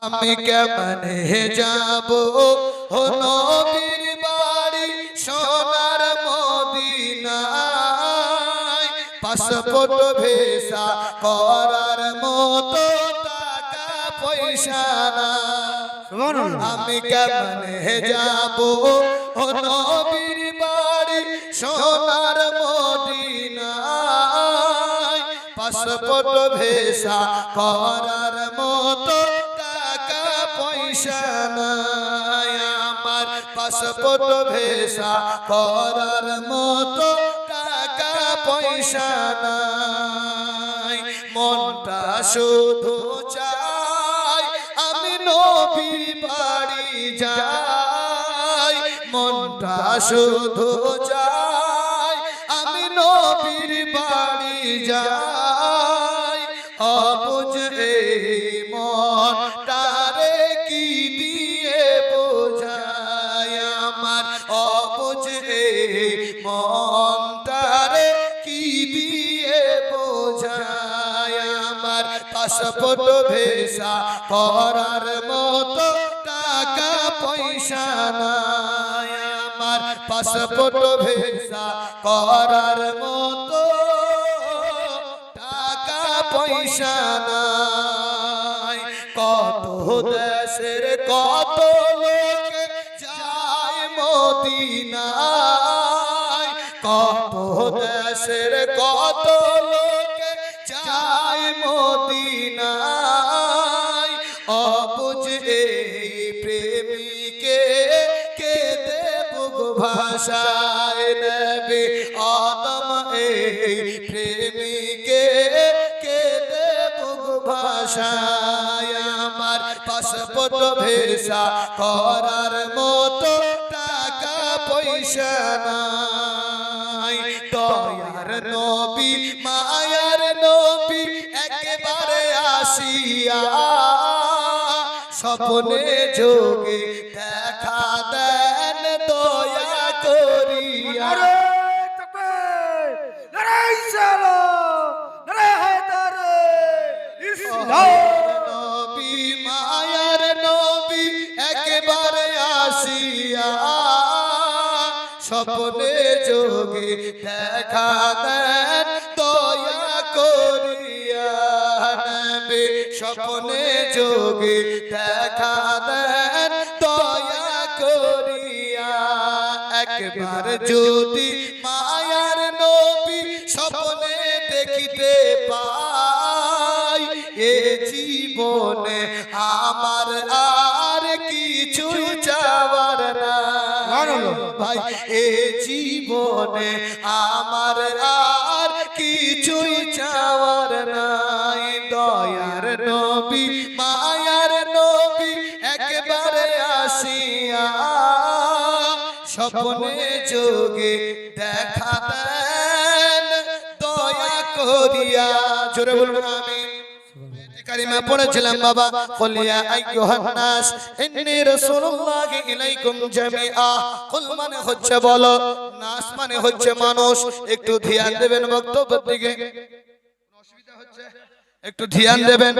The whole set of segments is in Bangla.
আমি কেমনে যাব ও নবীর বাড়ি সোনার মদিনায়, পাসপোর্ট ভিসা করার মতো টাকা পয়সা না। আমি কেমনে যাব ও নবীর বাড়ি সোনার মদিনায়, পাসপোর্ট ভিসা করার মতো টাকা পয়সা নাই আমার, পাসপোর্ট ভিসা করার মতো টাকা পয়সা নাই। মনটা শুধু চাই আমি নবীর বাড়ি যাই, মনটা শুধু চাই আমি নবীর বাড়ি যাই। অবুঝ এই মনটারে কি দিয়ে বোঝাই আমার, অবুঝ এই মনটারে কি দিয়ে বোঝাই আমার। পাসপোর্ট ভিসা করার মতো টাকা পয়সা নাই আমার, পাসপোর্ট ভিসা করার মতো টাকা পয়সা নাই। কত দেশের কত লোক যায় মদিনায়, কত দেশের কত লোক যায় মদিনায়। অবুঝ এই প্রেমিকে কে দেব ভাষায় নবী আদম, এই প্রেমিকে কে দেব ভাষায় আমার। পাসপোর্ট ভিসা করার মতো টাকা পয়সা নাই। দয়ার নবী মায়ার নবী একবারে আসিয়া স্বপ্নে যোগে দেখা দেন দয়া করিয়া। নবী মায়ার নবী একবারে আসিয়া স্বপ্নে যোগে দেখা দেন দয়া করিয়া। নবী স্বপ্নে যোগে দেখা দেন দয়া করিয়া। একবার যদি মায়ার নবী স্বপ্নে দেখিতে পাই, এ জীবনে আমার আর কিছুই চাওয়ার না ভাই, এ জীবনে আমার আর কিছুই চাওয়ার নাই। দয়ার নবী মায়ার নবী একবারে আসিয়া স্বপ্নে যোগে দেখা দেন দয়া করিয়া। জোরে বলুন আমিন। কারিমা পড়েছিলাম বাবা, কুল ইয়া আইয়ুহান নাস ইন্নী রাসূলুল্লাহি ইলাইকুম জামিআ। কুল মানে হচ্ছে বলো, নাস মানে হচ্ছে মানুষ। একটু ধ্যান দেবেন বক্তব্যের দিকে, অসুবিধা হচ্ছে একটু ধ্যান দেবেন।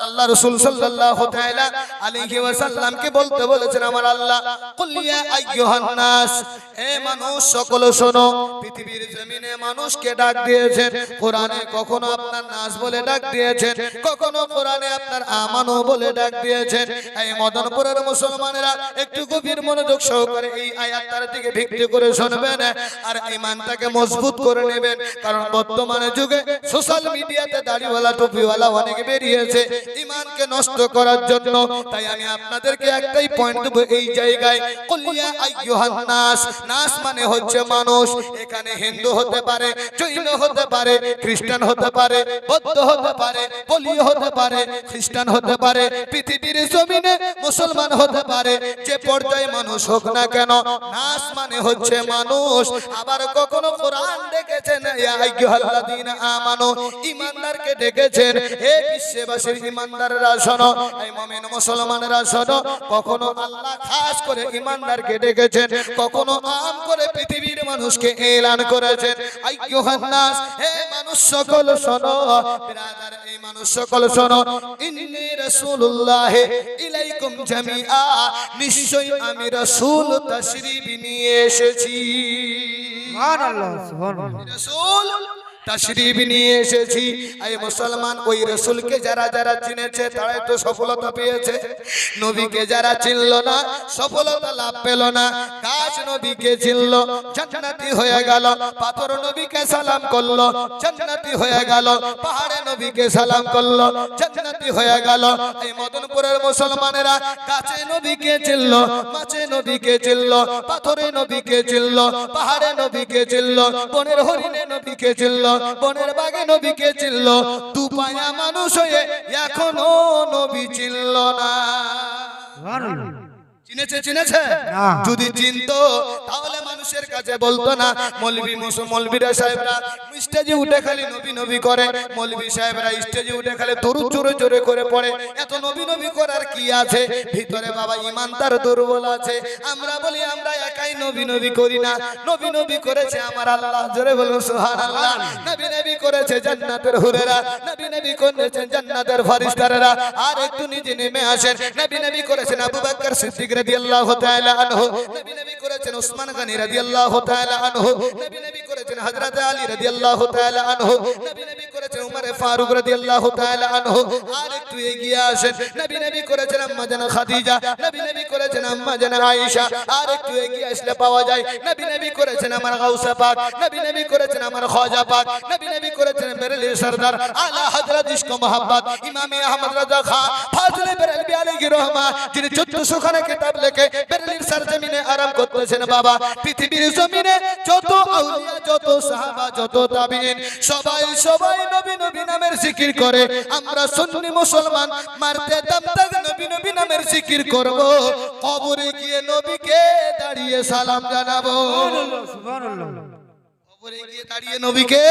আল্লাহ রাসূল সাল্লাল্লাহু তাআলা আলাইহি ওয়াসাল্লাম কে বলতে বলেছেন আমার আল্লাহ, কুল ইয়া আইয়ুহান নাস, হে মানুষ সকল শোনো। পৃথিবীর জমিনে মানুষকে ডাক দিয়েছেন, কোরআনে কখনো আপনার নাস বলে ডাক দিয়েছেন, কখনো কোরআনে আপনার আমানু বলে ডাক দিয়েছেন। এই মদনপুরের মুসলমানেরা একটু গভীর মনোযোগ সহকারে এই আয়াতটার দিকে ভিত্তি করে শুনবেন আর ঈমানটাকে মজবুত করে নেবেন। কারণ বর্তমানে যুগে সোশ্যাল মিডিয়াতে দাড়িওয়ালা টুপিওয়ালা অনেক বেরিয়েছে ঈমানকে নষ্ট করার জন্য। তাই আমি আপনাদেরকে একটাই পয়েন্ট দেব এই জায়গায়, কুল ইয়া আইয়ুহান নাস। নাস মানে হচ্ছে মানুষ। এখানে হিন্দু হতে পারে, জৈন হতে পারে, খ্রিস্টান হতে পারে, বৌদ্ধ হতে পারে, বলি হতে পারে, খ্রিস্টান হতে পারে। পৃথিবীর জমিনে মুসলমান হতে পারে, যে পর্যায়ে মানুষ হোক না কেন, নাস মানে হচ্ছে মানুষ। আবার কখনো কোরআন ডেকেছেন ইয়া আইয়ুহাল্লাযীনা আমানু, ঈমানদারকে ডেকেছেন হে বিশ্ববাসীর ঈমানদাররা শোনো, এই মুমিন মুসলমানরা শোনো। কখনো আল্লাহ খাস করে ঈমানদারকে ডেকেছেন, কখনো আম করে পৃথিবীর মানুষকে এলান করেছেন আইয়ুহান নাস, হে মানুষ সকল শোনো। ব্রাদার, এই মানুষ সকল শোনো, ইন্নী রাসূলুল্লাহ ইলাইকুম জামিআ, নিশ্চয়ই আমি রাসূল তাশরীফ নিয়ে এসেছি। সুবহানাল্লাহ, সুবহানাল্লাহ। রাসূল তাশরীফ নিয়ে এসেছি। এই মুসলমান, ওই রাসূলকে যারা যারা চিনেছে তারাই তো সফলতা পেয়েছে। নবীকে যারা চিনল না সফলতা লাভ পেল না। গাছ নবীকে চিনল, জান্নাতি হয়ে গেল। পাথর নবীকে সালাম করলো, জান্নাতি হয়ে গেল। পাহাড়ে নবীকে সালাম করলো, জান্নাতি হয়ে গেল। এই মদনপুরের মুসলমানেরা গাছে নবীকে চিনল, মাছে নবীকে চিনল, পাথরে নবীকে চিনল, পাহাড়ে নবীকে চিনল, বনের হরিণে নবীকে চিনল, বনের বাগে নবীকে চিনল। দুপায়া মানুষ হয়ে এখনো নবী চিনল না। সুবহানাল্লাহ। চিনেছে? চিনেছে? না। যদি চিনতো তাহলে মানুষের কাছে বলতো না। মৌলবীরা সাহেবরা স্টেজে উঠে খালি নবী নবী করে, মৌলবী সাহেবরা স্টেজে উঠে খালি দরুদ জোরে জোরে করে পড়ে। এত নবী নবী করার কি আছে? ভিতরে বাবা ঈমান তার দুর্বল আছে। আমরা বলি আমরা একাই নবী নবী করি না, নবী নবী করেছে আমার আল্লাহ। জোরে বলুন সুবহানাল্লাহ। নবী নবী করেছে জান্নাতের হুরেরা, নবী নবী করেছেন জান্নাতের ফেরেশতারা। আর একটু নিজে নেমে আসেন, নবী নবী করেছেন আবু বকর সিদ্দিক রাদিয়াল্লাহু তাআলা আনহু, নবী নবী করেছেন ওসমান গনি রাদিয়াল্লাহু তাআলা আনহু, নবী নবী করেছেন হযরত আলী রাদিয়াল্লাহু তাআলা আনহু, নবী নবী করেছেন উমর ফারুক রাদিয়াল্লাহু তাআলা আনহু। আর একটু এগিয়ে আসেন, নবী নবী করেছেন আম্মা জান খাদিজা, নবী নবী করেছেন আম্মা জান আয়েশা। আর একটু এগিয়ে আসলে পাওয়া যায় নবী নবী করেছেন আমার গাউসে পাক, নবী নবী করেছেন আমার খাজা পাক, নবী নবী করেছেন বেরেলির সরদার আলা হযরত ইশক মোহাম্মদ ইমামে আহমদ রাজা খান ফাজলে বেরেলভি আলাইহি রহমা, যিনি 1400 খানা কিতাব লিখে বেরেলির সরজমিনে আরাম করতেছেন। বাবা, পৃথিবীর জমিনে যত আউলিয়া, যত সাহাবা, যত তাবিঈন সবাই সবাই নবী নবী নামের জিকির করে। আমরা সুন্নি মুসলমান মারতে দম তক নবী নবী নামের জিকির করব। কবরে গিয়ে নবীকে দাঁড়িয়ে সালাম জানাবো। সুবহানাল্লাহ। কবরে গিয়ে দাঁড়িয়ে নবীকে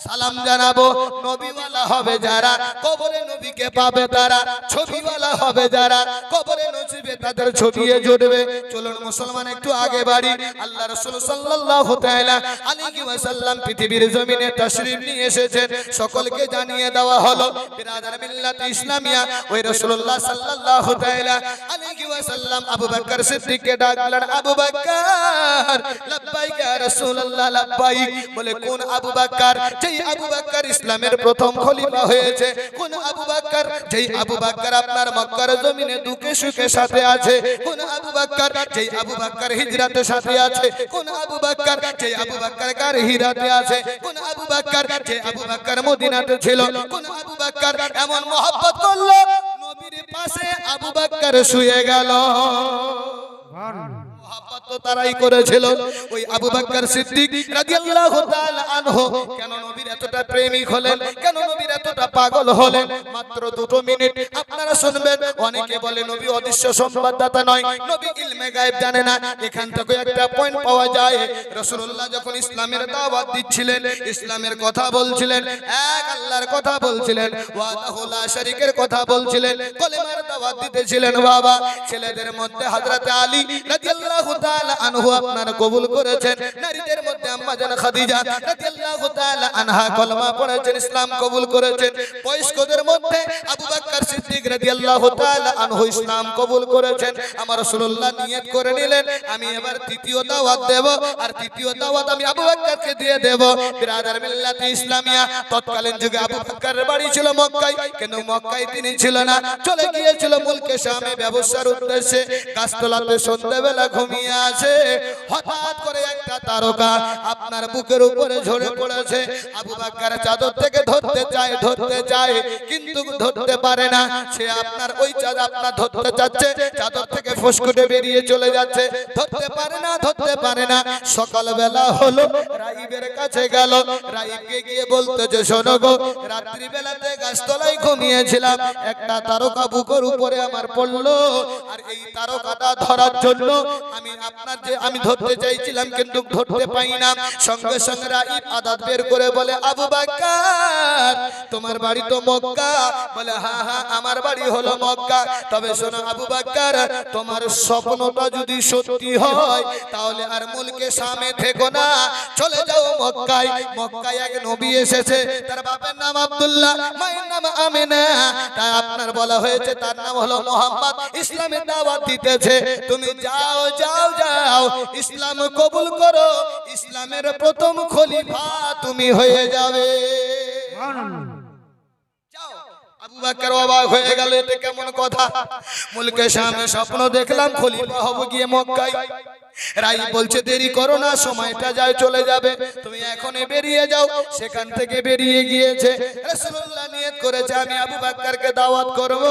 সালাম জানাবো। নবীওয়ালা হবে যারা, কবরে নবীকে পাবে তারা। ছবিওয়ালা হবে যারা, কবরে নসিবে তাদের ছবিয়ে জুটবে। চলুন মুসলমান একটু আগে বাড়ি। আল্লাহ রাসূল সাল্লাল্লাহু তাআলা আলাইহি ওয়াসাল্লাম পৃথিবীর জমিনে তাশরীফ নিয়ে এসেছেন, সকলকে জানিয়ে দেওয়া হলো। বিরাদার মিল্লাত ইসলামিয়া, ওই রাসূলুল্লাহ সাল্লাল্লাহু তাআলা আলাইহি ওয়াসাল্লাম আবু বকর সিদ্দিককে ডাকলেন, আবু বকর লাব্বাইক ইয়া রাসূলুল্লাহ লাব্বাইক। বলে কোন আবু বকর? যেই আবু বকর ইসলামের প্রথম খলিফা হয়েছে। কোন আবু বকর? যেই আবু বকর আপনার মক্কার জমিনে দুঃখে সুখে সাথে আছে। কোন আবু বকর? যেই আবু বকর হিজরতের সাথে আছে। কোন আবু বকর? যেই আবু বকর কার হিরাতে আছে। কোন আবু বকর? যেই আবু বকর মদিনাতে ছিল। কোন আবু বকর এমন মহব্বত করলো নবীর পাশে আবু বকর শুয়ে গেল। সুবহানাল্লাহ। মহব্বত তো তারাই করেছিল, ওই আবু বকর সিদ্দিক রাদিয়াল্লাহু তাআলা আনহু। কেন নবীর এতটা প্রেমিক হলেন? কেন নবীর এতটা পাগল হলেন? মাত্র 2 মিনিট আপনারা শুনবেন। অনেকে বলে নবী অদৃশ্য সংবাদদাতা নয়, নবী ইলমে গায়েব জানে না। এখান থেকে একটা পয়েন্ট পাওয়া যায়। রাসূলুল্লাহ যখন ইসলামের দাওয়াত দিচ্ছিলেন, ইসলামের কথা বলছিলেন, এক আল্লাহর কথা বলছিলেন, ওয়াহদাহু লা শারীকের কথা বলছিলেন, কলেমার দাওয়াত দিতেছিলেন। বাবা, ছেলেদের মধ্যে হযরত আলী রাদিয়াল্লাহু তাআলা আনহু আপনার কবুল করেছেন। নারীদের মধ্যে আম্মা জান খাদিজা রাদিয়াল্লাহু তাআলা আনহা কলমা পড়েছেন, ইসলাম কবুল করেছেন। বয়স্কদের মধ্যে আবু বকর সিদ্দিক রাদিয়াল্লাহু তাআলা আনহু ইসলাম কবুল করেছেন। আমার রাসূলুল্লাহ নিয়ত করে নিলেন, আমি এবার তৃতীয় দাওয়াত দেব, আর তৃতীয় দাওয়াত আমি আবু বকরকে দিয়ে দেব। বিরাদার মিল্লাত ইসলামিয়া, তৎকালীন যুগে আবু বকরের বাড়ি ছিল মক্কায়, কিন্তু মক্কায় তিনি ছিল না, চলে গিয়েছিল মুলকে শামে ব্যবসার উদ্দেশ্যে। গাছতলাতে সন্ধ্যাবেলা ঘুমিয়ে আছে হঠাৎ করে একটা তারকা আপনার বুকের উপরে ঝরে পড়েছে আবু বকর চাদর থেকে ধরতে চায় কিন্তু ধরতে পারে না সে আপনার ওই চাদর আপনার ধরতে যাচ্ছে চাদর থেকে ফুসকুটে বেরিয়ে চলে যাচ্ছে ধরতে পারে না সকালবেলা হলো রাইবের কাছে গেল রাইবকে গিয়ে বলতে যে শোনো গো রাত্রি বেলাতে গাছতলায় ঘুমিয়েছিলাম একটা তারকা বুকের উপরে আমার পড়লো আর এই তারকাটা ধরার জন্য আমি ধরতে চাইছিলাম কিন্তু ধরতে পাই না সঙ্গে সঙ্গে রাইব আদাত বের করে বলে আবু বকর তোমার বাড়ি তো মক্কা বলে হ্যাঁ আমার বাড়ি হলো মক্কা তবে শোনো আবু বকর তোমার স্বপ্নটা যদি সত্যি হয় তাহলে আর মুলকে শামে থেকো না চলে যাও মক্কায় এক নবী এসেছে তার বাবার নাম আব্দুল্লাহ মায়ের নাম আমিনা তাই আপনার বলা হয়েছে তার নাম হলো মুহাম্মদ ইসলামের দাওয়াত দিতেছে তুমি যাও ইসলাম কবুল করো ইসলামের প্রথম খলিফা তুমি হয়ে যাবে আবু বকর অবাক হয়ে গেল এটা কেমন কথা মুলকে শামে স্বপ্ন দেখলাম খলিফা হব গিয়ে মক্কায় রাই বলছে দেরি করো না সময়টা যায় চলে যাবে তুমি এখনই বেরিয়ে যাও সেখান থেকে বেরিয়ে গিয়েছে রাসূলুল্লাহ নিয়ত করেছে আমি আবু বকরকে দাওয়াত করব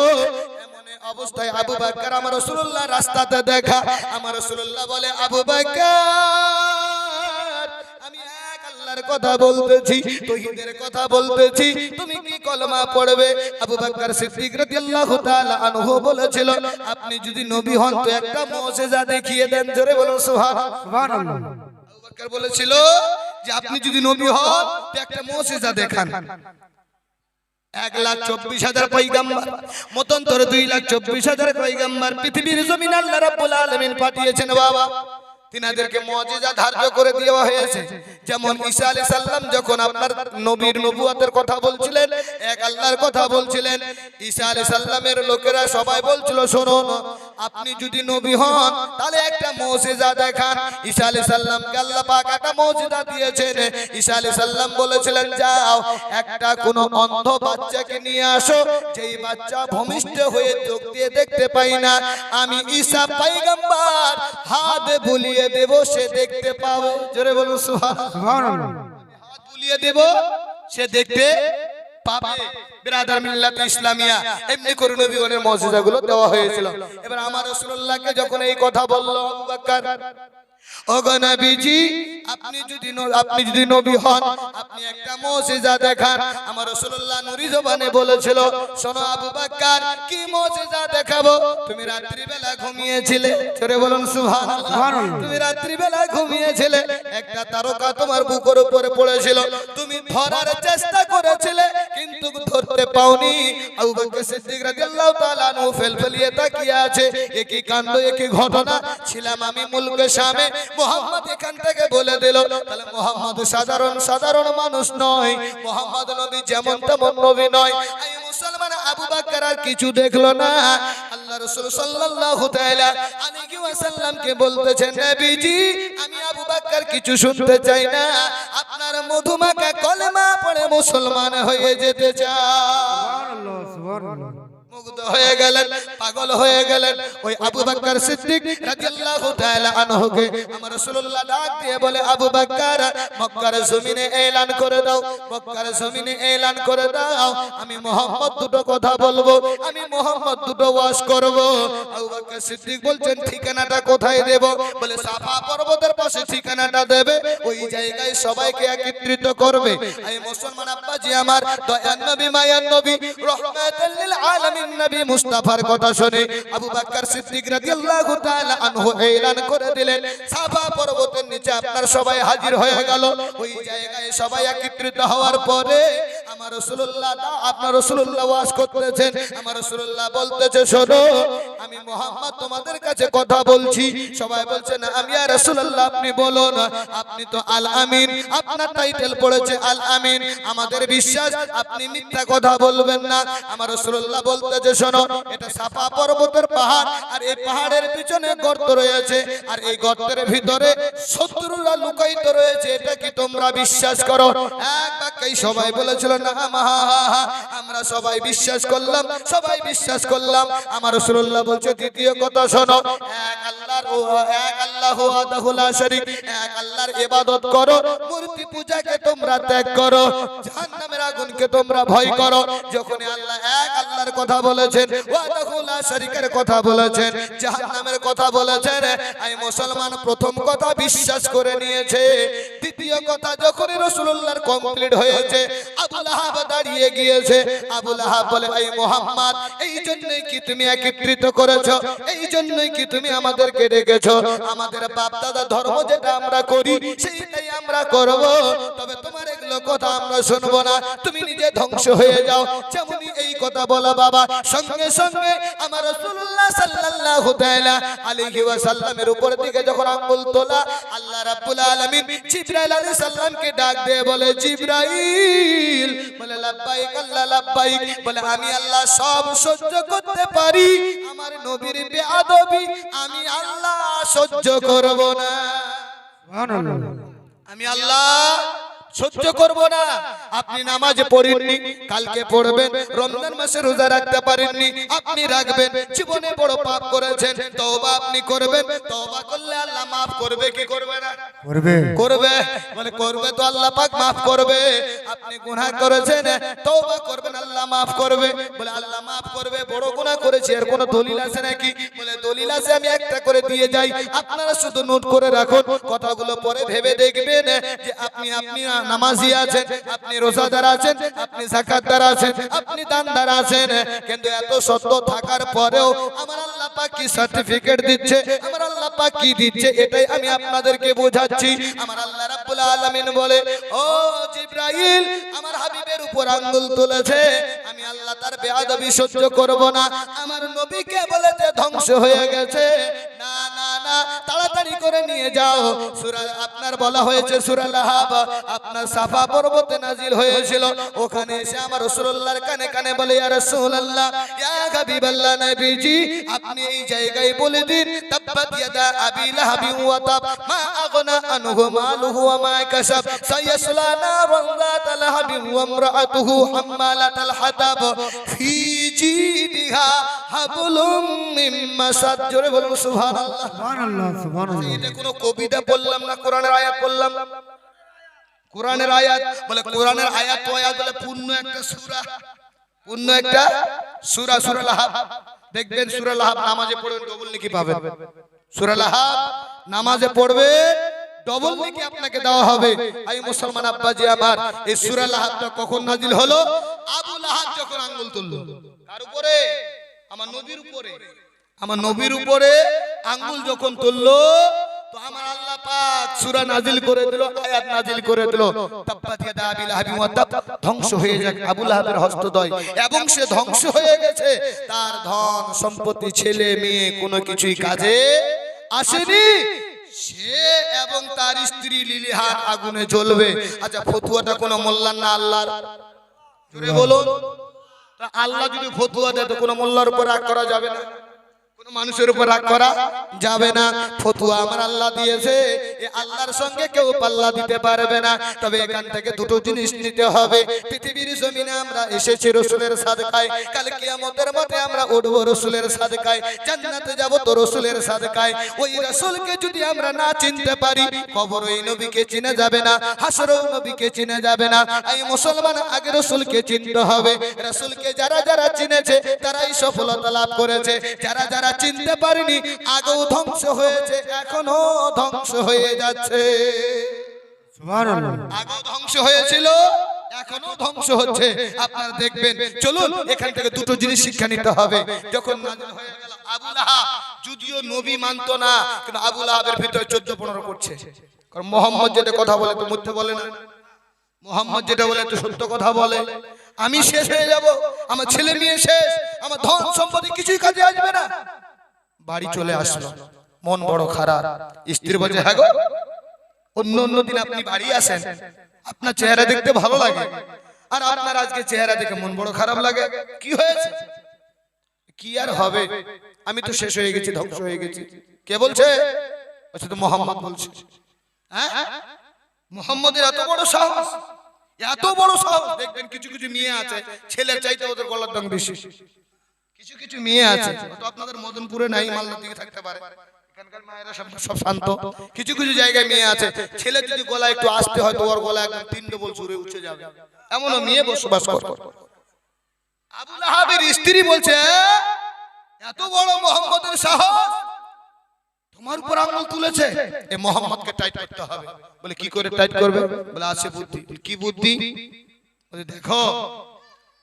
এমন অবস্থায় আবু বকর আমার রাসূলুল্লাহ রাস্তাতে দেখা আমার রাসূলুল্লাহ বলে আবু বকর আমি এক আল্লাহর কথা বলতেছি তাওহীদের কথা বলতেছি তুমি কি কলমা পড়বে আবু বকর সিদ্দিক রাদিয়াল্লাহু তাআলা আনহু বলেছিল আপনি যদি নবী হন তো একটা মুজিজা দেখিয়ে দেন জোরে বলুন সুবহানাল্লাহ আবু বকর বলেছিল যে আপনি যদি নবী হন তো একটা মুজিজা দেখান 1,24,000 পয়গম্বর মতন্তর 2,24,000 পয়গম্বর পৃথিবীর জমিন আল্লাহ রাব্বুল আলামিন পাঠিয়েছেন বাবা তিনাদেরকে মুজিজা ধার্য করে দেওয়া হয়েছে যেমন ঈসা আলাইহিস সালাম যখন আপনার নবীর নবুয়তের কথা বলছিলেন এক আল্লাহর কথা বলছিলেন ঈসা আলাইহিস সালামের লোকেরা সবাই বলছিল শুনুন আপনি যদি নবী হন তাহলে একটা মুজিজা দেখান ঈসা আলাইহিস সালামকে আল্লাহ পাক একটা মুজিজা দিয়েছেন ঈসা আলাইহিস সালাম বলেছিলেন যাও একটা কোন অন্ধ বাচ্চাকে নিয়ে আসো যেই বাচ্চা ভূমিষ্ঠ হয়ে চোখ দিয়ে দেখতে পাই না আমি ঈসা পয়গম্বর হাত বুলিয়ে দেব সে দেখতে পাবে জোরে বলুন সুবহানাল্লাহ হাত বুলিয়ে দেব সে দেখতে পাবে বিরাদার মিল্লাত ইসলামিয়া এমনি করে নবীগণের মুজিজাগুলো দেওয়া হয়েছিল এবার আমার রাসূলুল্লাহকে যখন এই কথা বলল আবু বকর ওগো নবীজি আপনি যদি নবী হন আপনি একটা মুজিজা দেখান আমার রাসূলুল্লাহ নূরি জবানে বলেছিল শোনো আবু বকর কি মুজিজা দেখাবো তুমি রাত্রি বেলা ঘুমিয়েছিলে জোরে বলুন সুবহানাল্লাহ তুমি রাত্রি বেলা ঘুমিয়েছিলে একটা তারকা তোমার বুকের উপরে পড়েছিল তুমি ধরার চেষ্টা করেছিলে কিন্তু ধরতে পাওনি আবু বকর সিদ্দিক রাদিয়াল্লাহু তাআলা আনহু ফেলফেলিয়ে তাকিয়ে আছে একই কাণ্ড একই ঘটনা ছিলাম আমি মুলকে শামে মুহাম্মদ এখান থেকে বলে দিল তাহলে মুহাম্মদ সাধারণ মানুষ নয় মুহাম্মদ নবী যেমন তেমন নবী নয় এই মুসলমান আবু বকর আর কিছু দেখলো না আল্লাহ রাসূল সাল্লাল্লাহু তাআলা আলাইহি ওয়াসাল্লাম কে বলতেছেন নবীজি আমি আবু বকর কিছু শুনতে চাই না আপনার মধুমাখা কলেমা পড়ে মুসলমান হয়ে যেতে চাই সুবহানাল্লাহ সুবহানাল্লাহ মুগ্ধ হয়ে গেলেন পাগল হয়ে গেলেন ওই আবু বকর সিদ্দিক রাদিয়াল্লাহু তাআলা আনহুকে আমার রাসূলুল্লাহ ডাক দিয়ে বলে আবু বকর মক্কার জমিনে এলান করে দাও মক্কার জমিনে এলান করে দাও আমি মুহাম্মদ দুটো কথা বলবো আমি মুহাম্মদ দুটো ওয়াজ করব আবু বকর সিদ্দিক বলছেন ঠিকানাটা কোথায় দেব বলে সাফা পর্বতের পাশে ঠিকানাটা দেবে ওই জায়গায় সবাইকে একত্রিত করবে এই মুসলমান আব্বাজি আমার দয়ার নবী মায়ার নবী রাহমাতুল লিল আলামিন নবী মুস্তাফার কথা শুনে আবু বকর সিদ্দিক রাদিয়াল্লাহু তাআলা আনহু এলান করে দিলেন সাফা পর্বতের নিচে আপনার সবাই হাজির হয়ে গেল ওই জায়গায় সবাই একত্রিত হওয়ার পরে আমার রাসূলুল্লাহ আপনার রাসূলুল্লাহ ওয়াজ করতেছেন আমার রাসূলুল্লাহ বলতেছে শোনো আমি মুহাম্মদ তোমাদের কাছে কথা বলছি সবাই বলছেন আমি ইয়া রাসূলুল্লাহ আপনি বলুন আপনি তো আল আমিন আপনার টাইটেল পড়েছে আল আমিন আমাদের বিশ্বাস আপনি মিথ্যা কথা বলবেন না আমার রাসূলুল্লাহ বলতেছে শোনো এটা সাফা পর্বতের পাহাড় আর এই পাহাড়ের পিছনে গর্ত রয়েছে আর এই গর্তের ভিতরে শত্রুরা লুকায়িত রয়েছে এটা কি তোমরা বিশ্বাস করো এক বাক্যে মক্কায় সবাই বলেছিল না আমরা সবাই বিশ্বাস করলাম, সবাই বিশ্বাস করলাম। আমার রাসূলুল্লাহ বলছে দ্বিতীয় কথা শোনো, এক আল্লাহ ওয়াহদাহু লা শারীক, এক আল্লাহর ইবাদত করো, মূর্তি পূজাকে তোমরা ত্যাগ করো, জাহান্নামের আগুনকে তোমরা ভয় করো। যখন আল্লাহ এক আল্লাহর কথা বলেছেন, ওয়াহদাহু লা শারীকের কথা বলেছেন, জাহান্নামের কথা বলেছেন, এই মুসলমান প্রথম কথা বিশ্বাস করে নিয়েছে। দ্বিতীয় কথা যখন রাসূলুল্লাহর কমপ্লিট হয়েছে, আবু লাহাব দাঁড়িয়ে গিয়েছে। আবু লাহাব বলে, এই মুহাম্মদ, এই জন্যই কি তুমি একত্রিত করেছো? এই জন্যই কি তুমি আমাদেরকে ডেকেছো? আমাদের বাপ দাদা ধর্ম যেটা আমরা করি সেইটাই আমরা করব, তবে তোমার এগুলো কথা আমরা শুনবো না, তুমি নিজে ধ্বংস হয়ে যাও। যেমনই এই কথা বলা বাবা, সঙ্গে সঙ্গে আমার রাসূলুল্লাহ সাল্লাল্লাহু তাআলা আলাইহি ওয়াসাল্লামের উপর দিকে যখন আঙ্গুল তোলা, আল্লাহ রাব্বুল আলামিন জিবরাইল আলাইহিস সালামকে ডাক দিয়ে বলে, জিবরাইল, বলে লাব্বাইক আল্লাহ লাব্বাইক, বলে আমি আল্লাহ সব সহ্য করতে পারি, আমার নবীর বেয়াদবি আমি আল্লাহ সহ্য করব না। সুবহানাল্লাহ। আমি আল্লাহ সহ্য করব না। আপনি নামাজ পড়েননি, কালকে পড়বেন। রমজান মাসে রোজা রাখতে পারেননি, আপনি রাখবেন। জীবনে বড় পাপ করেছেন, তওবা আপনি করবেন। তওবা করলে আল্লাহ maaf করবে কি করবে না? করবে। করবে। মানে করবে তো আল্লাহ পাক maaf করবে। আপনি গুনাহ করেছেন, তওবা করবেন, আল্লাহ maaf করবে। বলে আল্লাহ maaf করবে, বড় গুনাহ করেছি, এর কোনো দলিল আছে নাকি? বলে দলিল আছে, আমি একটা করে দিয়ে যাই, আপনারা শুধু নোট করে রাখুন। কথাগুলো পরে ভেবে দেখবেন যে আপনি নামাজি আছেন, আপনি রোজাদার আছেন, আপনি যাকাতদার আছেন, আপনি দানদার আছেন, কিন্তু এত সত্য থাকার পরেও আমার আল্লাহ পাক কি সার্টিফিকেট দিচ্ছে, আমার আল্লাহ পাক কি দিচ্ছে, এটাই আমি আপনাদেরকে বোঝাচ্ছি। আমার আল্লাহ রাব্বুল আলামিন বলে, ও জিবরাইল, আমার হাবিবের উপর আঙ্গুল তুলেছে, আমি আল্লাহ তার বেয়াদবি সহ্য করব না। আমার নবীকে বলেছে ধ্বংস হয়ে গেছে, না না না, তাড়াতাড়ি করে নিয়ে যাও। সূরা আপনার বলা হয়েছে সূরা লাহাব, আপনার সাফা পর্বতে নাজিল হয়েছিল। ওখানে এসে আমার রাসূলুল্লাহর কানে কানে বলে, ইয়া রাসূলুল্লাহ, ইয়া হাবিবাল্লাহ, নবীজি, আপনি এই জায়গায় বলে দিন, তাব্বাত ইয়াদা আবি লাহাবি ওয়া তাব, মা আগনা আনহু মালুহু ওয়া মা কাসাব, সায়াসলা নারান যাতা লাহাবি ওয়া ইমরাআতুহু হাম্মালাতাল হাতাব, ফি জিদিহা হাবলুম মিন মাসাদ। জোরে বলুন সুবহানাল্লাহ। সুবহানাল্লাহ। সুবহানাল্লাহ। এটা কোনো কবিতা বললাম না, কোরআনের আয়াত বললাম। কোরআনের আয়াত বলে, কোরআনের আয়াত তো আয়াত বলে পূর্ণ একটা সূরা, পূর্ণ একটা সূরা। সূরা লাহাব দেখবেন, সূরা লাহাব নামাজে পড়বেন ডবল নেকি পাবেন। সূরা লাহাব নামাজে পড়বে ডবল নেকি আপনাকে দেওয়া হবে। এই মুসলমান আব্বাজি আমার, এই সূরা লাহাবটা কখন নাজিল হলো? আবু লাহাব যখন আঙ্গুল তুললো। কার উপরে? আমার নবীর উপরে। আমার নবীর উপরে আঙ্গুল যখন তুললো, তো আমার আল্লাহ পাক সূরা নাজিল করে দিল, আয়াত নাজিল করে দিল, তাব্বাত ইয়াদা আবি লাহাবি ওয়া তাব, ধ্বংস হয়ে যাক আবু লাহাবের হস্তদ্বয়। এবং সে ধ্বংস হয়ে গেছে, তার ধন সম্পত্তি ছেলে মেয়ে কোনো কিছুই কাজে আসেনি। সে এবং তার স্ত্রী লিলিহাত আগুনে জ্বলবে। আচ্ছা, ফতোয়াটা কোন মোল্লার না আল্লাহর? জোরে বলুন। তা আল্লাহ যদি ফতোয়া দেয় তো কোন মোল্লার উপর রাগ করা যাবে না, কোন মানুষের উপর রাগ করা যাবে না। ফতোয়া আমার আল্লাহ দিয়েছে, এই আল্লাহর সঙ্গে কেউ পাল্লা দিতে পারবে না। তবে এখান থেকে দুটো জিনিস নিতে হবে। পৃথিবীর জমিনে আমরা এসেছি রাসূলের সাদকায়, কাল কিয়ামতের মাঠে আমরা উঠব রাসূলের সাদকায়, জান্নাতে যাব তো রাসূলের সাদকায়। ওই রাসূলকে যদি আমরা না চিনতে পারি, কবরে এই নবীকে চিনা যাবে না, হাসরেও নবীকে চিনা যাবে না। এই মুসলমান আগে রাসূলকে চিনতে হবে। রাসূলকে যারা যারা চিনেছে তারাই সফলতা লাভ করেছে, যারা যারা চিনতে পারেনি আগেও ধ্বংস হয়েছে, এখনো ধ্বংস হয়ে যাচ্ছে। সুবহানাল্লাহ। আগেও ধ্বংস হয়েছিল, এখনো ধ্বংস হচ্ছে। আপনারা দেখবেন। চলুন, এখান থেকে দুটো জিনিস শিক্ষা নিতে হবে। যখন নাযিল হয়ে গেল, আবু লাহাব যদিও নবী মানতো না, কিন্তু আবু লাহাবের ভিতরে 14-15 করছে। কারণ মুহাম্মদ যেটা কথা বলে তো মিথ্যে বলে না, মুহাম্মদ যেটা বলে তো সত্য কথা বলে। আমি শেষ হয়ে যাব, আমার ছেলে মেয়ে শেষ, আমার ধন সম্পত্তি কিছুই কাজে আসবে না। বাড়ি চলে আসলো, মন বড় খারাপ। স্ত্রী বলছে, হ্যাঁ গো, অন্য অন্য দিন আপনি বাড়ি আসেন, আপনার চেহারা দেখতে ভালো লাগে, আর আপনার আজকে চেহারা দেখে মন বড় খারাপ লাগে, কি হয়েছে? কি আর হবে, আমি তো শেষ হয়ে গেছি, ধ্বংস হয়ে গেছি। কে বলছে? বলছে তো মুহাম্মদ বলছে। হ্যাঁ, মুহাম্মদের এত বড় সাহস, এত বড় সাহস। দেখবেন কিছু কিছু মেয়ে আছে ছেলের চাইতে ওদের গলার দাম বেশি। কিছু কিছু মেয়ে আছে, তো আপনাদের মদনপুরে নাই, মালদার দিকে থাকতে পারে, এখানকার মায়েরা সব শান্ত। কিছু কিছু জায়গায় মেয়ে আছে ছেলে যদি গলা একটু আসতে হয় তো ওর গলা একদম 3 ডবল সুরে উঠে যাবে, এমনও মেয়ে বসবাস করে। আবু লাহাবের স্ত্রী বলছে, এত বড় মোহাম্মদের সাহস, তোমার উপর আঙুল তুলেছে, এই মোহাম্মদকে টাইট করতে হবে। বলে কি করে টাইট করবে? বলে আছে বুদ্ধি। কি বুদ্ধি? বলে দেখো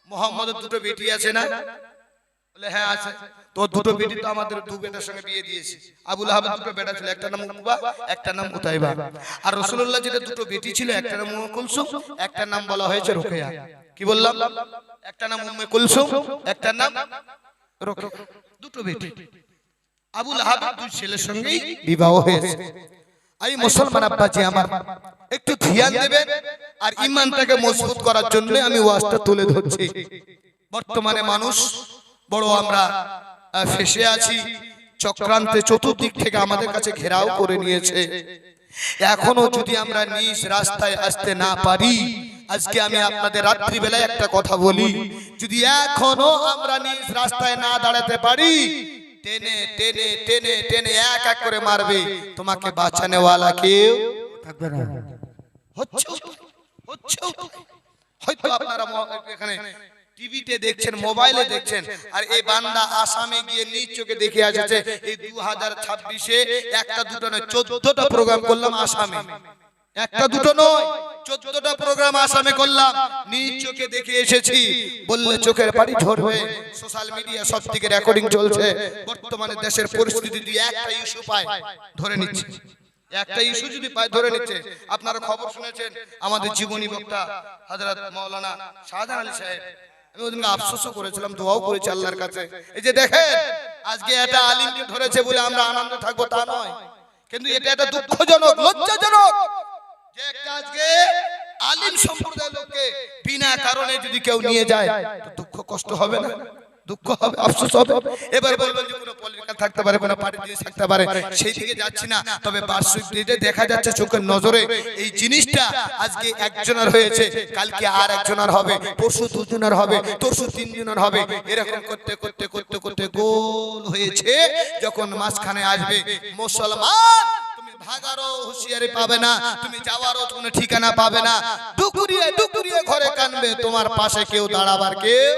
মোহাম্মদের দুটো বেটি আছে না? বলে হ্যাঁ আছে। তো দুটো বেটি তো আমাদের দু বেটার সঙ্গে বিয়ে দিয়েছি। আবু লাহাবের দুটো বেটা ছিল, একটা নাম উকবা, একটা নাম উতাইবা। আর রাসূলুল্লাহ যেটা দুটো বেটি ছিল, একটা নাম উম্মে কুলসুম, একটা নাম বলা হয়েছে রুকাইয়া। কি বললাম? একটা নাম উম্মে কুলসুম, একটা নাম রুকাইয়া। দুটো বেটি। আবু লাহাবের দুই ছেলের সঙ্গেই বিবাহ হয়েছে। এই মুসলমান আব্বাজি আমার, একটু ধ্যান দেবেন আর ঈমানটাকে মজবুত করার জন্য আমি ওয়াজটা তুলে ধরছি। বর্তমানে মানুষ বড় আমরা ফেসে আছি, চক্রান্তে চতুর্দিক থেকে আমাদের কাছে ঘেরাও করে নিয়েছে। এখনো যদি আমরা নিজ রাস্তায় আসতে না পারি, আজকে আমি আপনাদের রাত্রি বেলায় একটা কথা বলি, যদি এখনো আমরা নিজ রাস্তায় না দাঁড়াতে পারি, টেনে টেনে টেনে টেনে এক এক করে মারবে, তোমাকে বাঁচানে ওয়ালা কেউ থাকবে না। হচ্ছে হয়তো আপনারা এখানে টিভিতে দেখছেন, মোবাইলে দেখছেন, আর এই বান্দা আসামে গিয়ে নিজ চোখে দেখে আসছে। এই 2026-এ একটা দুটো নয় 14টা প্রোগ্রাম করলাম আসামে, একটা দুটো নয় 14টা প্রোগ্রাম আসামে করলাম, নিজ চোখে দেখে এসেছি। বললে চোখের পানি ঝরবে। সোশ্যাল মিডিয়া সব থেকে রেকর্ডিং চলছে। বর্তমানে দেশের পরিস্থিতি দিয়ে একটা ইস্যু পায় ধরে নিচ্ছে, একটা ইস্যু যদি পায় ধরে নিচ্ছে। আপনারা খবর শুনেছেন আমাদের জীবনী বক্তা হযরত মাওলানা শাহজাহান আলী সাহেব, আমি ওদিনকে আফসোসও করেছিলাম, দোয়াও করেছি আল্লাহর কাছে। এই যে দেখেন আজকে একটা আলিমকে ধরেছে বলে আমরা আনন্দ থাকবো তা নয়, কিন্তু এটা একটা দুঃখজনক, লজ্জাজনক যে একটা আজকে আলিম সম্প্রদায়ের লোককে বিনা কারণে যদি কেউ নিয়ে যায় তো দুঃখ কষ্ট হবে না? দুঃখ হবে, আফসোস হবে। এবার বলবেন যে কোনো পলিটিক্যাল থাকতে পারে, কোনো পার্টি দিয়ে থাকতে পারে, সেই দিকে যাচ্ছি না। তবে বার্ষিক দিনে দেখা যাচ্ছে চোখের নজরে এই জিনিসটা আজকে একজনের হয়েছে, কালকে আর একজনের হবে, পরশু দুজনের হবে, তরশু তিনজনের হবে। এরকম করতে করতে করতে করতে গোল হয়েছে। যখন মাঝখানে আসবে মুসলমান, তুমি ভাগারও হুঁশিয়ারি পাবে না, তুমি যাওয়ারও কোনো ঠিকানা পাবে না। ডুকুরিয়ে ডুকুরিয়ে ঘরে কানবে, তোমার পাশে কেউ দাঁড়াবার কেউ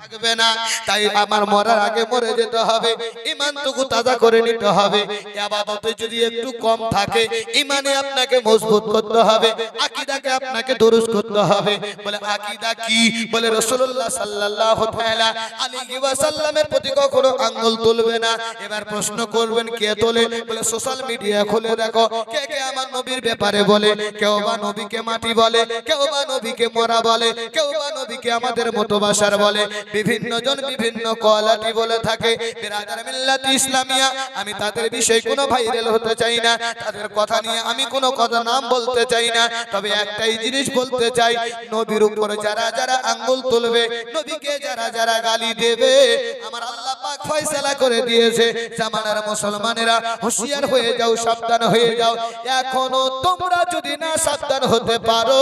থাকবে না। তাই আমার মরার আগে মরে যেতে হবে, ঈমানটুকু তাজা করে নিতে হবে। ইবাদতে যদি একটু কম থাকে, ঈমানে আপনাকে মজবুত করতে হবে, আকীদাকে আপনাকে দুরুস্ত করতে হবে। বলে আকীদা কি? বলে রাসূলুল্লাহ সাল্লাল্লাহু তাআলা আলাইহি ওয়াসাল্লামের প্রতি কখনো আঙ্গুল তুলবে না। এবার প্রশ্ন করবেন কে তোলে? বলে সোশ্যাল মিডিয়া খুলে দেখো, কে কে আমার নবীর ব্যাপারে বলে। কেউ বা নবীকে মাটি বলে, কেউ বা নবীকে মরা বলে, কেউ বা নবীকে আমাদের মতো বাসার বলে, বিভিন্ন জন বিভিন্ন কোয়ালিটি বলে থাকে। বিরাদার মিল্লাত ইসলামিয়া, আমি তাদের বিষয়ে কোনো ভাইরাল হতে চাই না, তাদের কথা নিয়ে আমি কোনো কথা নাম বলতে চাই না। তবে একটাই জিনিস বলতে চাই, নবীর উপরে যারা যারা আঙ্গুল তুলবে, নবীকে যারা যারা গালি দেবে, আমার আল্লাহ পাক ফয়সালা করে দিয়েছে, জামানার মুসলমানেরা হুঁশিয়ার হয়ে যাও, সাবধান হয়ে যাও। এখনো তোমরা যদি না সাবধান হতে পারো,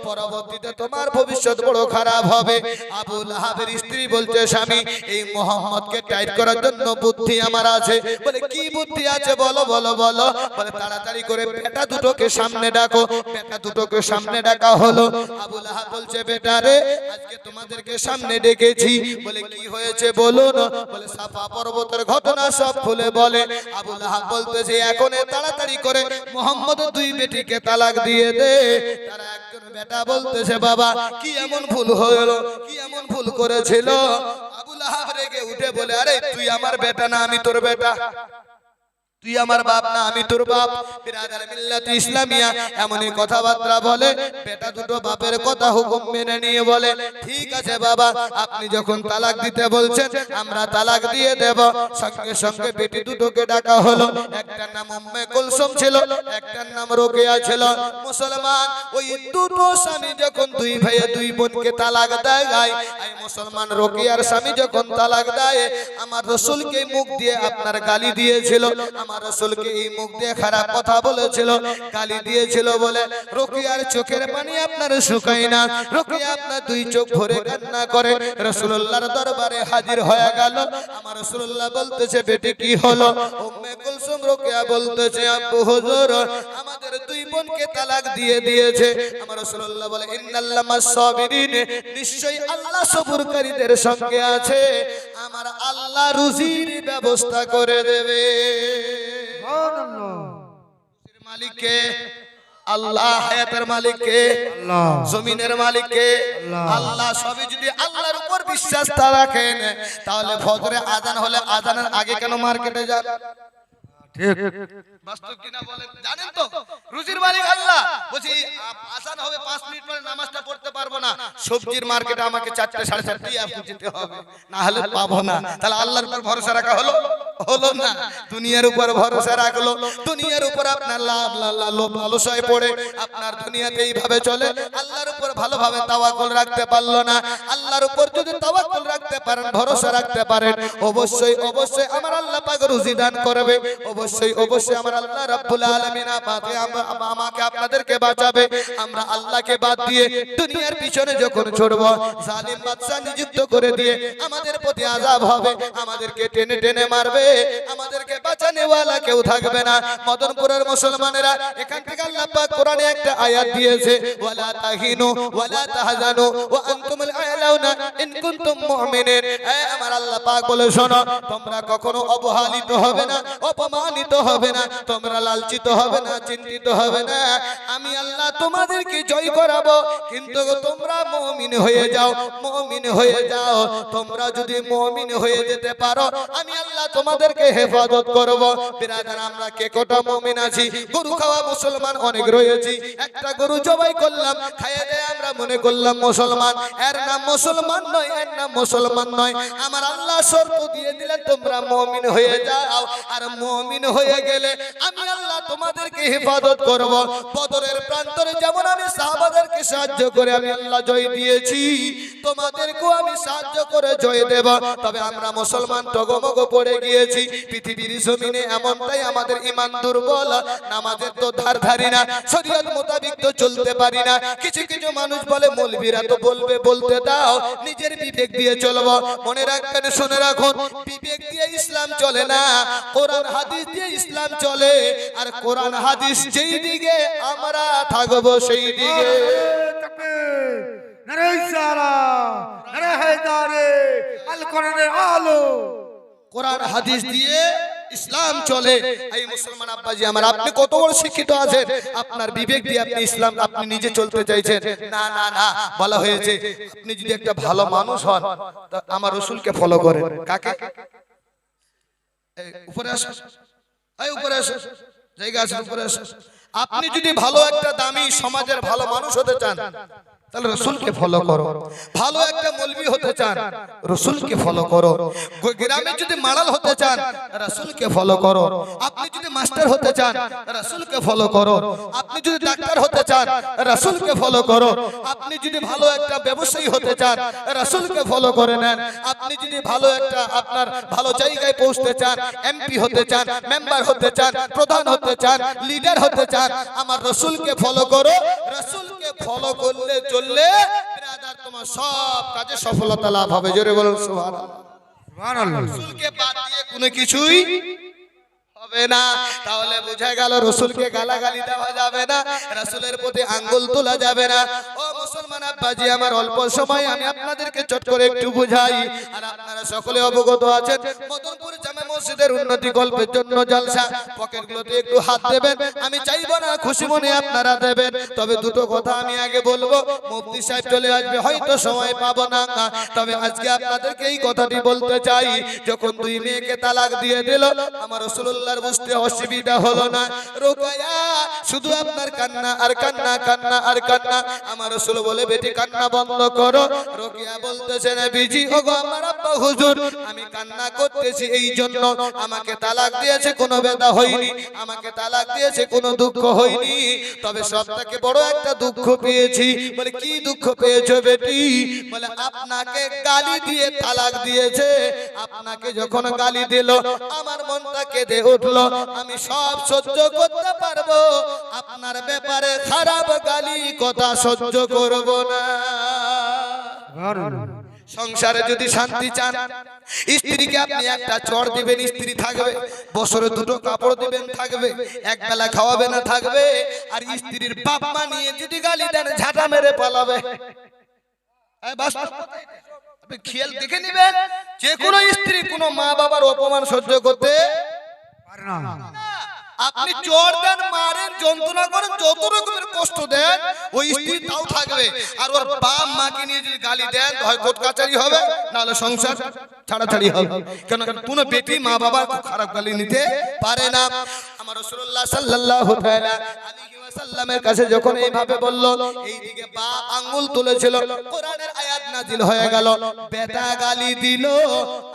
পরবর্তীতে তোমার ভবিষ্যৎ বড় খারাপ হবে। আবু লাহাবের স্ত্রী বলছে, স্বামী এই মোহাম্মদকে টাইট করার জন্য বুদ্ধি আমার আছে। বলে কি বুদ্ধি আছে বলো বলো বলো। বলে তাড়াতাড়ি করে বেটা দুটোকে সামনে ডাকো। বেটা দুটোকে সামনে ডাকা হলো। আবু লাহাব বলছে, বেটা রে আজকে তোমাদেরকে সামনে ডেকেছি। বলে কি হয়েছে বলুন। বলে সাফা পর্বতের ঘটনা সব খুলে বলে। আবু লাহাব বলতেছে, এখন তাড়াতাড়ি করে মোহাম্মদের দুই বেটিকে তালাক দিয়ে দে। তারা একজন বেটা বলতেছে, বাবা কি এমন ভুল হলো, কি এমন ভুল করেছিল? আবু লাহাব রেগে উঠে বলে, আরে তুই আমার বেটা না আমি তোর বেটা, তুই আমার বাপ না আমি তোর বাপ। বিরাদার মিল্লাত ইসলামিয়া এমনই কথাবার্তা বলে। বেটা দুটো বাপের কথা হুকুম মেনে নিয়ে বলে, ঠিক আছে বাবা, আপনি যখন তালাক দিতে বলছেন আমরা তালাক দিয়ে দেব। সঙ্গে সঙ্গে বেটি দুটোকে ডাকা হলো। একটার নাম উম্মে কুলসুম ছিল, একটার নাম রোকেয়া ছিল। মুসলমান ওই দুটো স্বামী যখন দুই ভাইয়ে দুই বোনকে তালাক দেয়, এই মুসলমান রোকেয়ার স্বামী যখন তালাক দেয়, আমার রাসূলকে মুখ দিয়ে আপনার গালি দিয়েছিল, আমার আমার রাসূলকে এই মুখ দিয়ে খারাপ কথা বলেছিল, গালি দিয়েছিল বলে রুকিয়ার চোখের পানি আপনার শুকায় না। রুকিয়া আপনার দুই চোখ ভরে কান্না করে রাসূলুল্লাহর দরবারে হাজির হয়ে গেল। আমার রাসূলুল্লাহ বলতেছে, বেটি কি হলো? উম্মে কুলসুম রুকিয়া বলতেছে, আব্বু হুজুর আমাদের দুই বোনকে তালাক দিয়ে দিয়েছে। আমার রাসূলুল্লাহ বলে, ইন্নাল্লামাস সাবিরিন, নিশ্চয়ই আল্লাহ সবুরকারীদের সঙ্গে আছে, আমার আল্লাহ রুজির ব্যবস্থা করে দেবে। সুবহানাল্লাহ। মালিক কে? আল্লাহ। হায়াতের মালিক কে? আল্লাহ। জমিনের মালিক কে? আল্লাহ। সবই যদি আল্লাহর উপর বিশ্বাস রাখেন, তাহলে ফজরে আজান হলে আজানের আগে কেন মার্কেটে যান? ঠিক। বাস্তব কিনা বলেন? জানেন তো রুজির মালিক আল্লাহ। বলছি আজান হবে 5 মিনিট পরে নামাজটা পড়তে পারবো না, সবজির মার্কেটে আমাকে 4টা 4:30 আপনি যেতে হবে, না হলে পাবো না। তাহলে আল্লাহর উপর ভরসা রাখা হলো? হলো না। দুনিয়ার উপর ভরসা রাখলো, দুনিয়ার উপর আপনার লোভ লালসায় পড়ে আপনার দুনিয়াতে এইভাবে চলে, আল্লাহর উপর ভালোভাবে তাওয়াক্কুল রাখতে পারলো না। আল্লাহর উপর যদি তাওয়াক্কুল রাখতে পারেন, ভরসা রাখতে পারেন, অবশ্যই অবশ্যই আমার আল্লাহ পাক রুজি দান করবে। অবশ্যই অবশ্যই আমার আল্লাহ রাব্বুল আলামিন আমাকে আপনাদেরকে বাঁচাবে। আমরা আল্লাহকে বাদ দিয়ে দুনিয়ার পিছনে যখন ছুটব, জালিম বাদশা নিযুক্ত করে দিয়ে আমাদের প্রতি আযাব হবে, আমাদেরকে টেনে টেনে মারবে, আমাদেরকে বাঁচানেওয়ালা কেউ থাকবে না। মদনপুরের মুসলমানেরা, এখান থেকে আল্লাহ পাক কোরআনে একটা আয়াত দিয়েছে, ওয়ালা তাহিনু ওয়ালা তাহজানু ওয়া আনতুমুল আ'লাউনা ইন কুনতুম মুমিনিন। আমার আল্লাহ পাক বলে, শোনো, তোমরা কখনো অবহেলিত হবে না, অপমানিত হবে না, তোমরা লালচিত হবে না, চিন্তিত হবে না। আমি আল্লাহ তোমাদেরকে জয় করাবো, কিন্তু তোমরা মুমিন হয়ে যাও, মুমিন হয়ে যাও। তোমরা যদি মুমিন হয়ে যেতে পারো, আমি আল্লাহ তোমাদেরকে হেফাজত করব। বিরাদার, আমরা কে কটা মুমিন আছি? গরু খাওয়া মুসলমান অনেক রয়েছি। একটা গরু জবাই করলাম, খাইয়ে দেয়, আমরা মনে করলাম মুসলমান। এর নাম মুসলমান নয়, এর নাম মুসলমান নয়। আমার আল্লাহ শর্ত দিয়ে দিলেন, তোমরা মুমিন হয়ে যাও, আর মুমিন হয়ে গেলে আমি আল্লাহ তোমাদেরকে হেফাজত করব। বদরের প্রান্তরে যেমন আমি সাহাবাদেরকে সাহায্য করে আমি আল্লাহ জয় দিয়েছি, তোমাদেরকেও আমি সাহায্য করে জয় দেব। তবে আমরা মুসলমান টগমগ পড়ে গিয়েছি পৃথিবীর জমিনে, এমনটাই আমাদের ঈমান দুর্বল। নামাজের তো ধার ধারি না, শরীয়ত মোতাবিক তো চলতে পারি না। কিছু কিছু মানুষ বলে, মৌলবীরা তো বলবে, বলতে দাও, নিজের বিবেক দিয়ে চলবো। মনে রাখবেন, শুনে রাখুন, বিবেক দিয়ে ইসলাম চলে না, কোরআন হাদিস দিয়ে ইসলাম চলে। আর কোরআন হাদিস যেই দিকে আমরা থাকবো সেই দিকে। নারে ইসলাম, নারে হায়দারে, আল কোরআনের আলো। কোরআন হাদিস দিয়ে ইসলাম চলে। এই মুসলমান আব্বাজি আমার, আপনি কত বড় শিক্ষিত আছেন, আপনার বিবেক দিয়ে আপনি ইসলাম আপনি নিজে চলতে চাইছেন? না না না, বলা হয়েছে আপনি যদি একটা ভালো মানুষ হন, তা আমার রাসূলকে ফলো করেন। কাকে? এই উপরে আসো, এই উপরে আসো, জায়গা আছে, উপরে আসো। আপনি যদি ভালো একটা দামি সমাজের ভালো মানুষ হতে চান, তাহলে রাসূলকে ফলো করো। ভালো একটা মৌলবি হতে চান, রাসূলকে ফলো করো। গ্রামে যদি মারাল হতে চান, রাসূলকে ফলো করো। আপনি যদি মাস্টার হতে চান, রাসূলকে ফলো করো। আপনি যদি ডাক্তার হতে চান, রাসূলকে ফলো করো। আপনি যদি ভালো একটা ব্যবসায়ী হতে চান, রাসূলকে ফলো করে নেন। আপনি যদি ভালো একটা আপনার ভালো জায়গায় পৌঁছতে চান, এমপি হতে চান, মেম্বার হতে চান, প্রধান হতে চান, লিডার হতে চান, আমার রাসূলকে ফলো করো। রাসূলকে ফলো করলে চললে ব্রাদার তোমার সব কাজে সফলতা লাভ হবে। জোরে বলুন সুবহানাল্লাহ। সুবহানাল্লাহ। রাসূলকে বাদ দিয়ে কোনো কিছুই হবে না। তাহলে বোঝা গেল রাসূলকে গালাগালি দেওয়া যাবে না, রাসূলের প্রতি আঙ্গুল তোলা যাবে না। ও মুসলমান আব্বাজি আমার, অল্প সময় আমি আপনাদেরকে চট করে একটু বুঝাই, আর আপনারা সকলে অবগত আছেন মদনপুর জামে মসজিদের উন্নতি গল্পের জন্য জলসা। পকেটগুলোতে একটু হাত দেবেন, আমি চাইবো না, খুশি মনে আপনারা দেবেন। তবে দুটো কথা আমি আগে বলবো, মুফতি সাহেব চলে আসবে, হয়তো সময় পাবো না, তবে আজকে আপনাদেরকে এই কথাটি বলতে চাই। যখন দুই মেয়েকে তালাক দিয়ে দিল, আমার রাসূলুল্লাহ বুঝতে অসুবিধা হলো না। রুকায়া শুধু আপনার কান্না আর কান্না, কান্না আর কান্না। আমার রাসূল বলে, বেটি কান্না বন্ধ করো। রুকিয়া বলতেছে, নবীজি, ওগো আমার আব্বা হুজুর, আমি কান্না করতেছি এই জন্য জন্য আমাকে তালাক দিয়েছে, কোনো ব্যথা হয়নি, আমাকে তালাক দিয়েছে কোনো দুঃখ হয়নি, তবে সবথেকে বড় একটা দুঃখ পেয়েছি। বলে কি দুঃখ পেয়েছো বেটি? বলে আপনাকে গালি দিয়ে তালাক দিয়েছে। আপনাকে যখন গালি দিল আমার মনটা কেঁদে উঠলো। আমি সব সহ্য করতে পারবো, আপনার ব্যাপারে খারাপ গালি কথা সহ্য করব না। সংসারে যদি শান্তি চান, স্ত্রীকে আপনি একটা চড় দিবেন, স্ত্রী থাকবে। বছরে দুটো কাপড় দিবেন, থাকবে। এক বেলা খাওয়াবে না, থাকবে। আর স্ত্রীর বাপ মা নিয়ে যদি গালি দেন, ঝাঁটা মেরে পালাবে। আপনি খেয়াল দেখে নিবেন, যে কোনো স্ত্রী কোনো মা বাবার অপমান সহ্য করতে পারে না। আপনি চড় দেন, মারেন, যন্ত্রণা করেন, যত রকমের কষ্ট দেন, ওই স্ত্রী তাও থাকবে। আর ওর বাপ মাকে নিয়ে যদি গালি দেন, হয় কোর্ট কাচারি হবে, নাহলে সংসার ছাড়াছাড়ি হবে। কেন? কোনো বেটি মা বাবার খারাপ গালি নিতে পারে না। আমার রাসূলুল্লাহ সাল্লাল্লাহু তাআলা আলাইহি ওয়াসাল্লামের কাছে যখন এইভাবে বলল, এইদিকে বাপ আঙ্গুল তুলেছিল, কোরআনের আয়াত নাজিল হয়ে গেল, বেটা গালি দিল।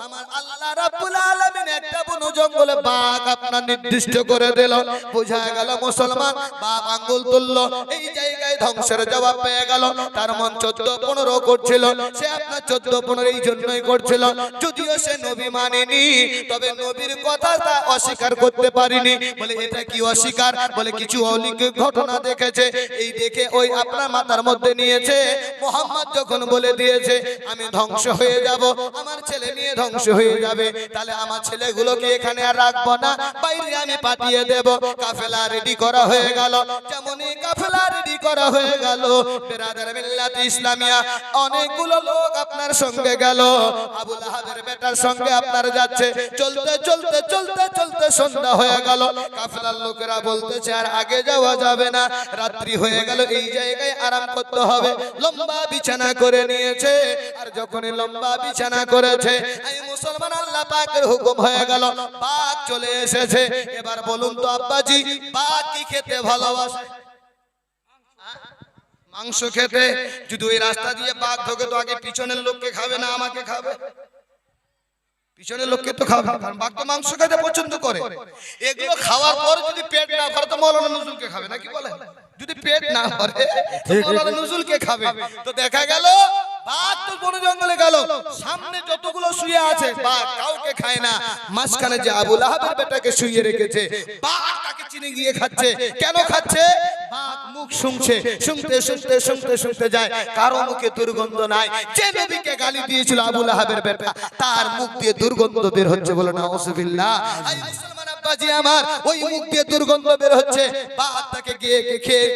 আমার আল্লাহ রাব্বুল আলামিন একটা বন জঙ্গলে বাঘ আপনার নির্দিষ্ট করে দিল। বোঝা গেল মুসলমান বাপ আঙ্গুল তুললো, এই জায়গায় ধ্বংসের জবাব পেয়ে গেল। তার মন 14-15 করছিল, সে আপনার 14-15 এই জন্যই করছিল। যদিও সে নবী মানেনি, তবে নবীর কথাটা অস্বীকার করতে পারিনি। বলে এটা কি অস্বীকার? বলে কিছু অলৌকিক ঘটনা দেখেছে, এই দেখে ওই আপনার মাথার মধ্যে নিয়েছে। মোহাম্মদ যখন বলে দিয়েছে আমি ধ্বংস হয়ে যাব, আমার ছেলে নিয়ে ধ্বংস হয়ে যাবে, তাহলে আমার ছেলেগুলোকে এখানে আর রাখবো না, বাইরে আমি পাঠিয়ে দেব। কাফেলা রেডি করা হয়ে গেল। যেমনই কাফেলা রেডি করা হয়ে গেল, বিরাদার মিল্লাত ইসলামিয়া অনেকগুলো লোক আপনার সঙ্গে গেল। আবু লাহাবের বেটার সঙ্গে আপনার যাচ্ছে। চলতে চলতে চলতে চলতে সন্ধ্যা হয়ে গেল। কাফেলার লোকেরা বলতেছে আর আগে যাওয়া যাবে না, রাত্রি হয়ে গেল, এই জায়গায় আরাম করতে হবে। লম্বা বিছানা করে নিয়েছে। আর যখনই লম্বা বিছানা করেছে, এই মুসলমান আল্লাহ পাকের হুকুম হয়ে গেল, বাঘ চলে এসেছে। এবার বলুন তো আব্বাজি, বাঘ কি খেতে ভালোবাসে? মাংস খেতে। যদি ওই রাস্তা দিয়ে বাঘ ঢোকে তো আগে পিছনের লোককে খাবে না আমাকে খাবে? পিছনের লোককে তো খাবে, কারণ বাঘ তো মাংস খেতে পছন্দ করে। এগুলো খাওয়ার পর যদি পেট না ভরে তো মাওলানা নজরুলকে খাবে, নাকি বলে? যদি পেট না ভরে তো মাওলানা নজরুলকে খাবে। তো দেখা গেল বাঘ তো বন জঙ্গলে গেল, সামনে যতগুলো শুয়ে আছে বাঘ কাউকে খায় না। মাঝখানে যে আবু লাহাবের বেটাকে শুয়ে রেখেছে, বাঘ তাকে চিনে গিয়ে খাচ্ছে। কেন খাচ্ছে? বাঘ মুখ শুনছে, শুনতে শুনতে শুনতে শুনতে যায়, কারো মুখে দুর্গন্ধ নাই। যে নবীকে গালি দিয়েছিল আবু লাহাবের বেটা, তার মুখ দিয়ে দুর্গন্ধ বের হচ্ছে। বলে নাউযুবিল্লাহ। এই মুসলমান আব্বাজি আমার, ওই মুখ দিয়ে দুর্গন্ধ বের হচ্ছে। বাঘ তাকে গিয়ে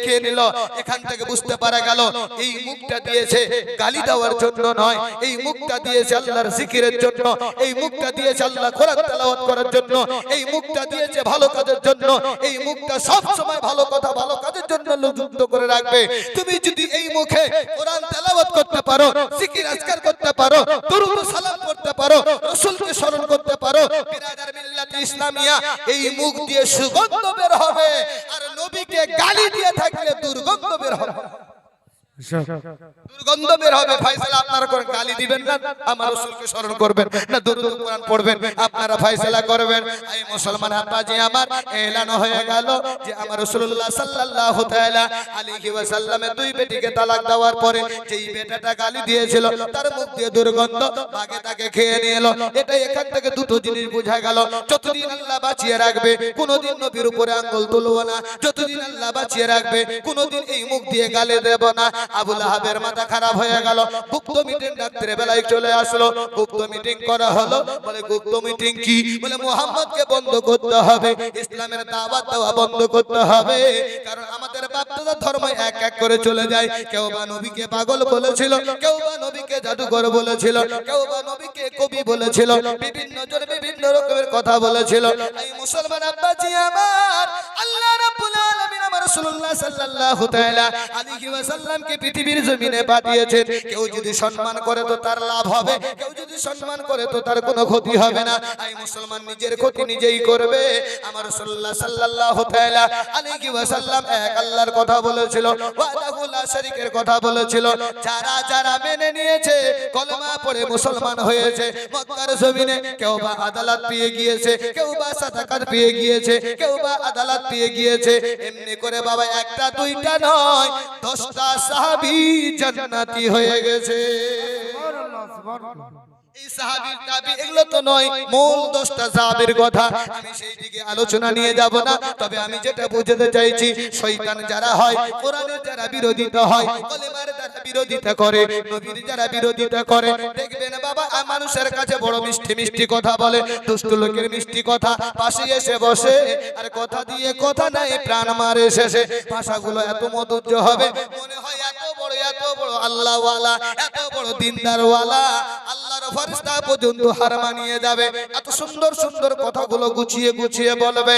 খেয়ে নিল। এখান থেকে বুঝতে পারা গেল এই মুখটা দিয়েছে গালি দেওয়ার জন্য নয়, এই মুখটা দিয়েছে আল্লাহর জিকিরের জন্য, এই মুখটা দিয়েছে আল্লাহ কোরআন তেলাওয়াত করার জন্য, এই মুখটা দিয়েছে ভালো কাজের জন্য। এই মুখটা সব সময় ভালো কথা ভালো কাজের জন্য যুক্ত করে রাখবে। তুমি যদি এই মুখে কোরআন তেলাওয়াত করতে পারো, জিকির আজকার করতে পারো, দরুদ ও সালাম করতে পারো, রাসূলকে স্মরণ করতে পারো, বিরাদার মিল্লাত ইসলামিয়া এই মুখ দিয়ে সুগন্ধ বের হবে। আর নবীকে গালি দিয়ে থাকলে দুর্গন্ধ বের হবে। দুর্গন্ধ বের হবে। ফয়সালা আপনারা করেন, গালি দিবেন না, আমার রাসূলকে স্মরণ করবেন না, দরুদ ও কোরআন পড়বেন, আপনারা ফয়সালা করবেন। এই মুসলমান আব্বাজি আমার, এলান হয়ে গেল যে আমার রাসূলুল্লাহ সাল্লাল্লাহু তাআলা আলাইহি ওয়াসাল্লামের দুই বেটিকে তালাক দেওয়ার পরে যেই বেটাটা গালি দিয়েছিল তার মুখ দিয়ে দুর্গন্ধ, বাঘে তাকে খেয়ে নিল। এটা এখান থেকে দুটো জিনিস বোঝা গেল, যতদিন আল্লাহ বাঁচিয়ে রাখবে কোনোদিন নবীর উপরে আঙ্গুল তুলব না, যতদিন আল্লাহ বাঁচিয়ে রাখবে কোনোদিন এই মুখ দিয়ে গালি দেব না। আবু লাহাবের মাথা খারাপ হয়ে গেল। গুপ্ত মিটিং রাত্রে বেলায় চলে আসলো। গুপ্ত মিটিং করা হলো। বলে গুপ্ত মিটিং কি? বলে মুহাম্মদকে বন্ধ করতে হবে, ইসলামের দাওয়াত দেওয়া বন্ধ করতে হবে। কারণ আমাদের বাপ-দাদার ধর্ম এক এক করে চলে যায়। কেউ বা নবীকে পাগল বলেছিল, কেউ বা নবীকে জাদুকর বলেছিল, কেউ বা নবীকে কবি বলেছিল, বিভিন্ন জন বিভিন্ন রকমের কথা বলেছিল। এই মুসলমান আব্বাজি আমার, আল্লাহ রাব্বুল আলামিন আমার রাসূলুল্লাহ সাল্লাল্লাহু তাআলা আলাইহি ওয়াসাল্লামকে পৃথিবীর জমিনে পাঠিয়েছেন। কেউ যদি সম্মান করে তো তার লাভ হবে, কেউ যদি সম্মান করে তো তার কোনো ক্ষতি হবে না। এই মুসলমান নিজের ক্ষতি নিজেই করবে। আমার রাসূলুল্লাহ সাল্লাল্লাহু তাআলা আলাইহি ওয়াসাল্লাম এক আল্লাহর কথা বলেছিল, ওয়াহদাহু লা শারীকের কথা বলেছিল। যারা যারা মেনে নিয়েছে, কলেমা পড়ে মুসলমান হয়েছে, মক্কার জমিনে কেউ বা আদালত পেয়ে গিয়েছে, কেউ বা সাদাকাত পেয়ে গিয়েছে, কেউ বা আদালত পেয়ে গিয়েছে। এমনি করে বাবা একটা দুইটা নয়, 10টা সাহাবী জান্নাতি হয়ে গেছে। সুবহানাল্লাহ, সুবহানাল্লাহ। এই সাহাবীর তাবি এগুলো তো নয়, মূল 10টা সাহাবীর কথা। আমি সেই দিকে আলোচনা নিয়ে যাব না, তবে আমি যেটা বুঝাতে চাইছি, শয়তান যারা হয়, কোরআনের যারা বিরোধিতা হয়, কলেমার যারা বিরোধিতা করে, নবীর যারা বিরোধিতা করে, দেখবেন বাবা মানুষের কাছে বড় মিষ্টি মিষ্টি কথা বলে, দুষ্ট লোকের মিষ্টি কথা, পাশে এসে বসে আর কথা দিয়ে কথা নাই, প্রাণ মারে শেষে। ভাষাগুলো এত মধুর্য হবে, মনে হয় এত বড় আল্লাহওয়ালা, এত বড় দিনদারওয়ালা, আল্লাহর ফেরেশতা পর্যন্ত হার মানিয়ে যাবে। এত সুন্দর সুন্দর কথাগুলো গুছিয়ে গুছিয়ে বলবে।